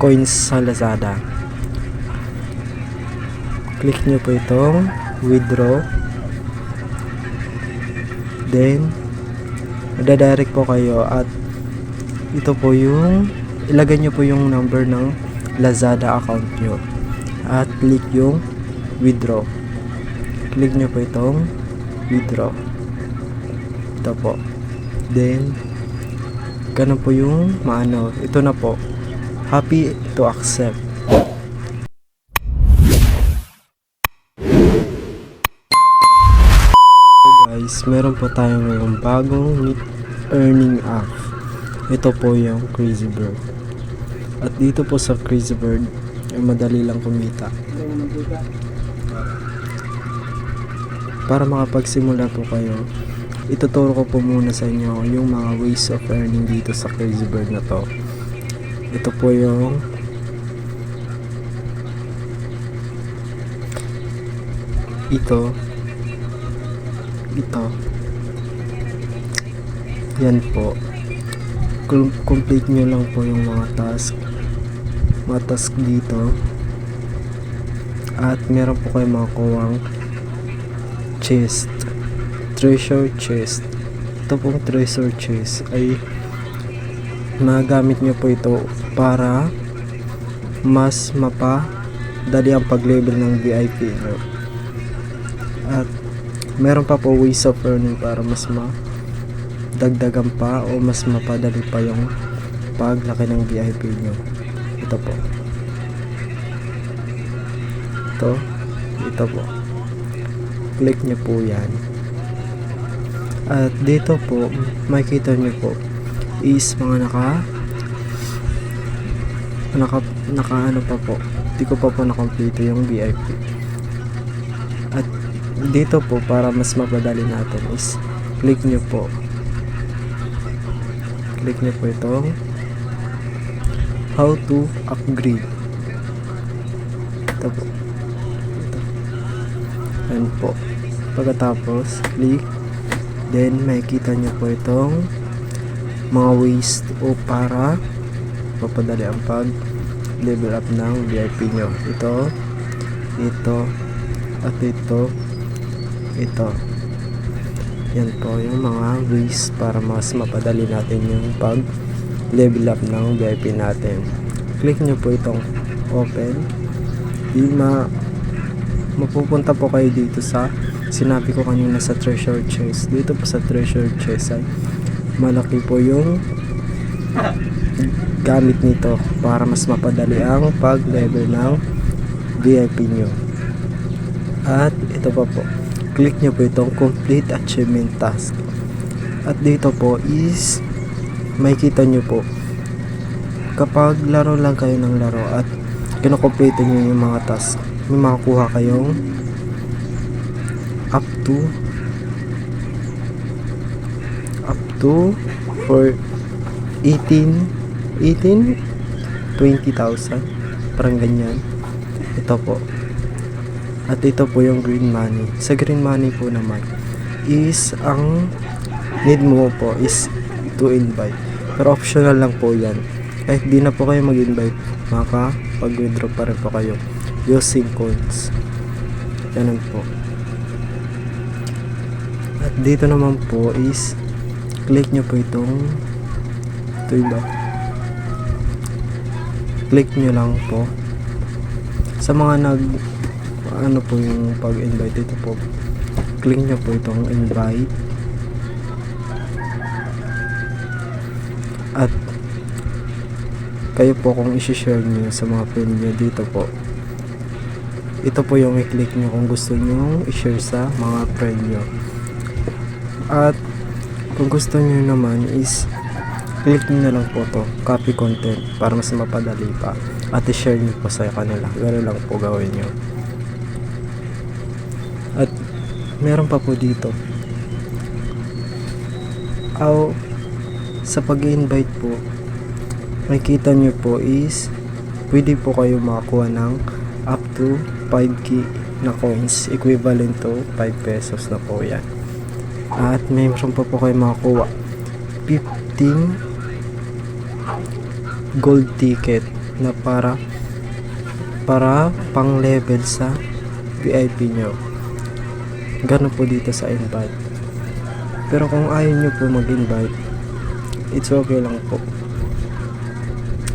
coins sa Lazada. Click nyo po itong withdraw. Then madadirect po kayo at ito po yung ilagay nyo po yung number ng Lazada account nyo at click yung withdraw. Click nyo po itong withdraw. Ito po. Then ganun po yung maano. Ito na po. Happy to accept. Guys, meron po tayong ngayong bagong earning app. Ito po yung Crazy Bird. At dito po sa Crazy Bird ay madali lang kumita. Para makapagsimula po kayo, ituturo ko po muna sa inyo yung mga ways of earning dito sa Crazy Bird na to. Ito po yung ito yan po. Complete nyo lang po yung mga task dito at meron po kayo mga kuwang chest, treasure chest. Ito pong treasure chest ay magamit nyo po ito para mas mapadali ang pag-level ng VIP nyo. At meron pa po ways of earning para mas dagdagan pa o mas mapadali pa yung paglaki ng VIP nyo. Ito po. Ito po. Click nyo po yan. At dito po, makikita nyo po is mga naka ano pa po. Hindi ko pa po na-complete yung VIP. At dito po, para mas mapadali natin is click nyo po itong how to upgrade. Ito po. Ayan po. Pagkatapos click, then makikita nyo po itong mga ways o para mapadali ang pag level up ng VIP nyo. Ito at ito. Yan po yung mga ways para mas mapadali natin yung pag level up ng VIP natin. Click nyo po itong open. Mapupunta po kayo dito sa sinabi ko kanina sa treasure chest. Dito po sa treasure chest ay malaki po yung gamit nito para mas mapadali ang pag level ng VIP nyo. At ito pa po, click nyo po itong complete achievement task. At dito po is makikita nyo po kapag laro lang kayo ng laro at kinokomplete nyo yung mga task, may makakuha kayong up to for 20,000 parang ganyan. Ito po. At ito po yung green money. Sa green money po naman is ang need mo po is to invite. Pero optional lang po yan. Kahit di na po kayo mag-invite, makapag-withdraw pa rin po kayo using coins. Ganun po. At dito naman po is click nyo po itong click nyo lang po sa mga ano po yung pag-invite. Ito po, click nyo po itong invite at kayo po kung isi-share nyo sa mga friend nyo. Dito po, ito po yung i-click nyo kung gusto nyo i-share sa mga friend nyo. At kung gusto nyo naman is click nyo na lang po to copy content para mas mapadali pa at i-share nyo po sa kanila. Gano'n lang po gawin nyo. At meron pa po dito sa pag-invite po, makikita nyo po is pwede po kayo makakuha ng up to 5k na coins, equivalent to 5 pesos na po yan. At meron pa po kayo makakuha 15 gold ticket na para pang level sa VIP nyo. Ganun po dito sa invite. Pero kung ayaw nyo po mag-invite, it's okay lang po.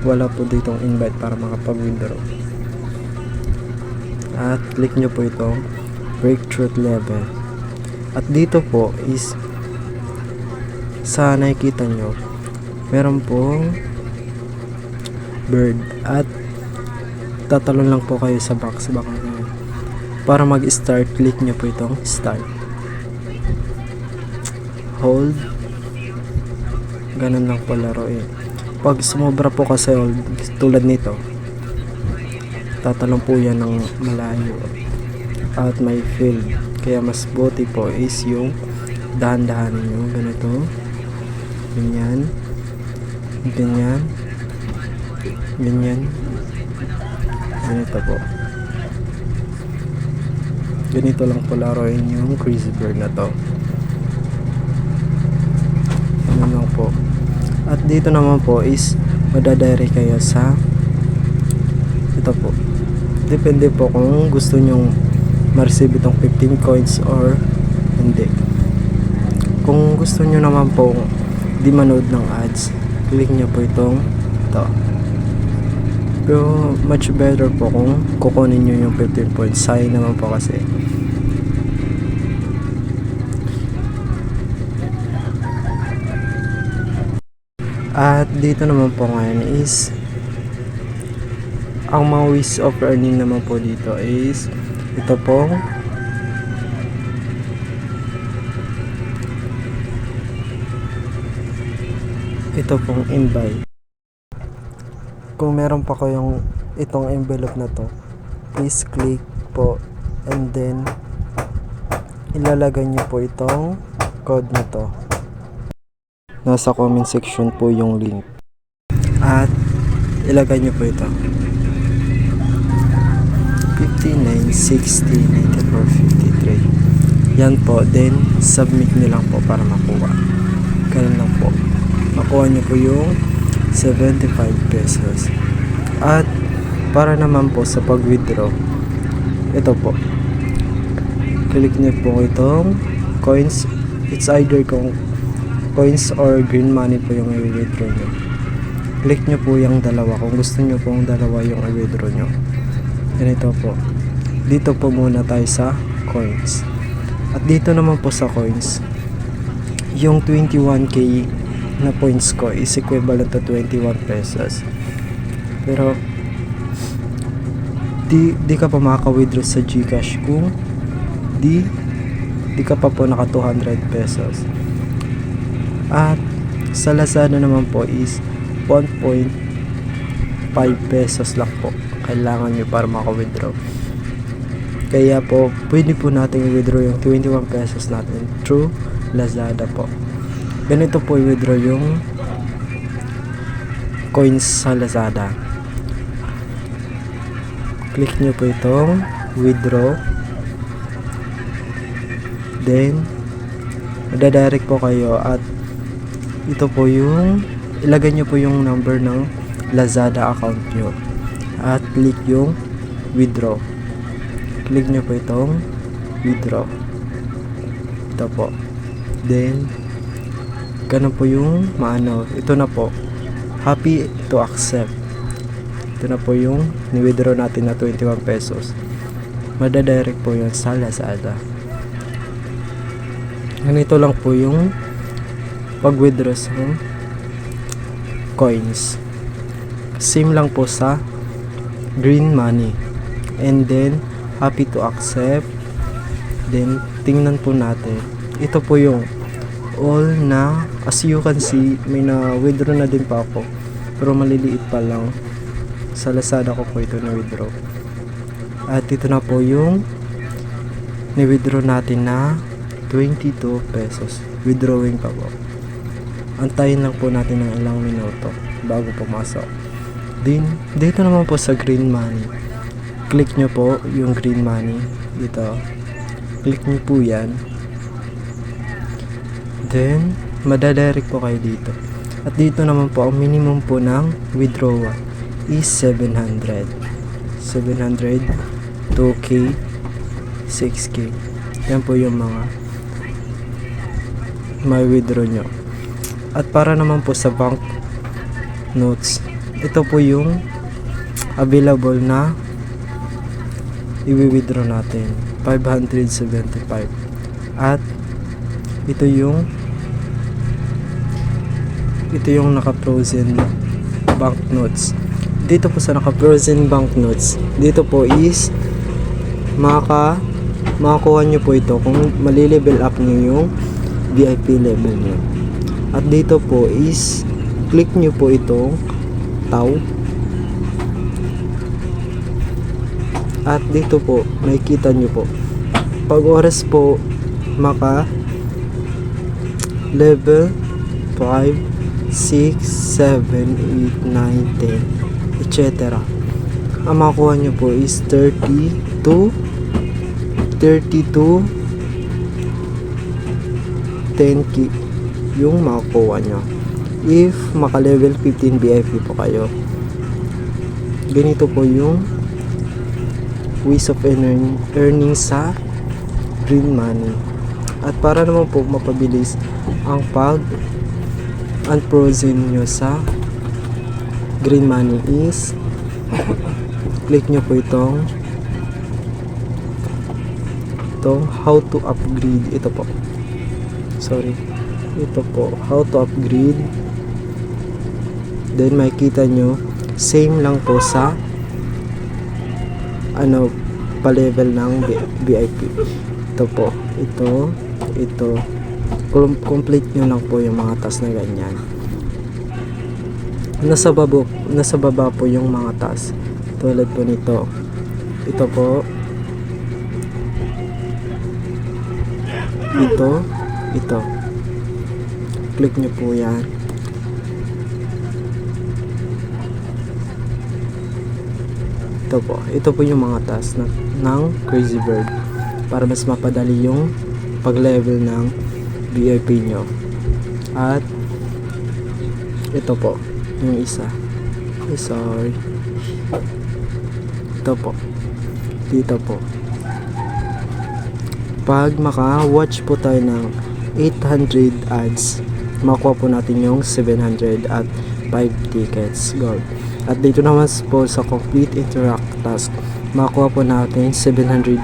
Wala po ditong invite para makapag-withdraw. At click nyo po itong breakthrough level. At dito po is sa nakikita nyo, meron pong bird at tatalon lang po kayo sa box nyo. Para mag-start, click nyo po itong start. Hold. Ganun lang po laruin. Pag sumobra po kasi hold, tulad nito, tatalon po yan ng malayo at may field. Kaya mas buti po is yung dahan-dahanin nyo. Ganito. Ganyan. Ganyan. Ganyan. Ganito po. Ganito lang po laruin yung crazy bird na to. Ano lang po. At dito naman po is madadire kayo sa ito po. Depende po kung gusto nyong ma-receive itong 15 coins or hindi. Kung gusto nyo naman po di manood ng ads, click nyo po itong ito. Pero much better po kung kukunin nyo yung 15 points. Sayang naman po kasi. At dito naman po ngayon is ang mga ways of earning naman po dito is ito pong invite. Kung meron pa kayong itong envelope na to, please click po and then ilalagay nyo po itong code na to. Nasa comment section po yung link. At ilagay nyo po ito. 59, 60, 94, 53. Yan po. Then, submit nyo lang po para makuha. Ganun lang po. Makuha nyo po yung 75 pesos. At para naman po sa pag-withdraw, ito po. Click nyo po itong coins. It's either kung coins or green money po yung i-withdraw nyo. Click nyo po yung dalawa kung gusto nyo po yung dalawa yung i-withdraw nyo. Ganito po. Dito po muna tayo sa coins. At dito naman po sa coins, yung 21k na points ko is equivalent to 21 pesos. Pero di ka pa makaka-withdraw sa GCash kung di ka pa po naka 200 pesos. At sa Lazada naman po is 1.5 pesos lang po kailangan nyo para maka-withdraw. Kaya po pwede po natin i-withdraw yung 21 pesos natin through Lazada po. Ganito po i-withdraw yung coins sa Lazada. Click nyo po itong withdraw. Then madadirect po kayo at ito po yung ilagay nyo po yung number ng Lazada account nyo at click yung withdraw. Click nyo po itong withdraw. Ito po. Then ganun po yung maano. Ito na po. Happy to accept. Ito na po yung ni-withdraw natin na 21 pesos. Madadirect po yun sa Lazada. Ganito lang po yung pag-withdraw sa coins. Same lang po sa green money. And then happy to accept. Then tingnan po natin. Ito po yung all na, as you can see, may na-withdraw na din pa ako. Pero maliliit pa lang. Sa Lazada ko po ito na-withdraw. At ito na po yung ni-withdraw natin na 22 pesos. Withdrawing pa po. Antayin lang po natin ng ilang minuto bago pumasok. Then, dito naman po sa green money. Click nyo po yung green money. Dito. Click nyo po yan. Then, madadirect po kayo dito. At dito naman po ang minimum po ng withdrawal is 700. 2K, 6K. Yan po yung mga may withdraw nyo. At para naman po sa bank notes, ito po yung available na i-withdraw natin, 575. At ito yung naka-frozen banknotes. Dito po sa naka-frozen banknotes, dito po is makakuha nyo po ito kung mali-level up nyo yung VIP level nyo. At dito po is click nyo po itong tau. At dito po makikita nyo po pag oras po maka level 5, 6, 7, 8, 9, 10, etc. Ang makuha nyo po is 32 10k yung makukuha nyo if maka level 15 VIP po kayo. Ganito po yung ways of earning sa green money. At para naman po mapabilis ang pag unfrozen nyo sa green money is click nyo po itong how to upgrade. Ito po how to upgrade. Then makikita nyo same lang po sa pa level ng VIP. Ito po, ito complete nyo lang po yung mga task na ganyan. Nasa baba po yung mga task tulad po nito. Ito po, ito click nyo po yan. Ito po yung mga task ng Crazy Bird para mas mapadali yung pag-level ng VIP nyo. At ito po yung isa. Sorry. Ito po. Dito po. Pag maka-watch po tayo ng 800 ads, makuha po natin yung 700 at 5 tickets gold. At dito naman po sa complete interact task, makuha po natin 780,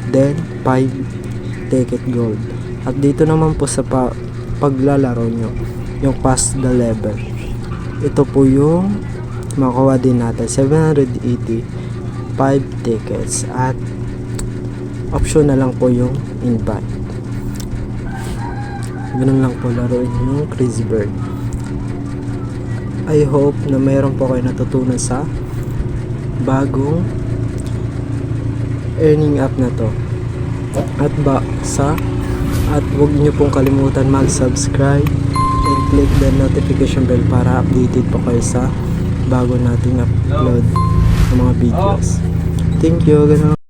then 5 ticket gold. At dito naman po sa paglalaro nyo, yung pass the level, ito po yung makuha din natin 780, 5 tickets. At option na lang po yung invite. Ganun lang po laruin yung Crazy Bird. I hope na mayroon po kayo natutunan sa bagong earning app na to. At huwag niyo pong kalimutan mag-subscribe and click the notification bell para updated po kayo sa bago nating upload ng mga videos. Thank you. Ganun.